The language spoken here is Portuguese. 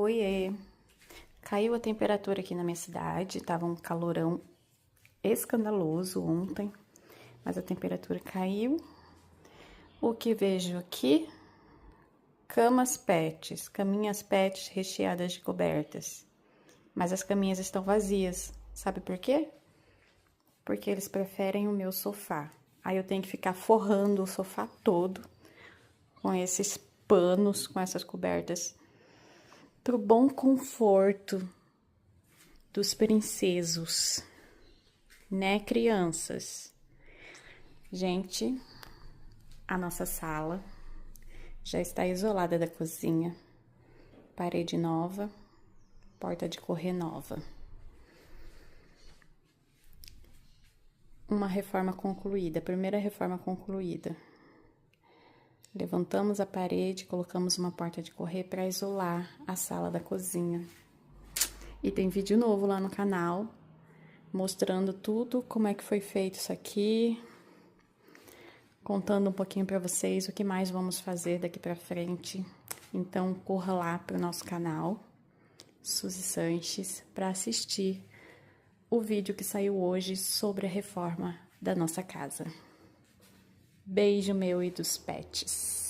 Oiê! Caiu a temperatura aqui na minha cidade, tava um calorão escandaloso ontem, mas a temperatura caiu. O que vejo aqui? Caminhas pets recheadas de cobertas. Mas as caminhas estão vazias. Sabe por quê? Porque eles preferem o meu sofá. Aí eu tenho que ficar forrando o sofá todo com esses panos, com essas cobertas, pro bom conforto dos princesos, né, crianças? Gente, a nossa sala já está isolada da cozinha, parede nova, porta de correr nova. Uma reforma concluída, primeira reforma concluída. Levantamos a parede, colocamos uma porta de correr para isolar a sala da cozinha. E tem vídeo novo lá no canal, mostrando tudo, como é que foi feito isso aqui, contando um pouquinho para vocês o que mais vamos fazer daqui para frente. Então, corra lá pro nosso canal, Suzy Sanches, para assistir o vídeo que saiu hoje sobre a reforma da nossa casa. Beijo meu e dos pets.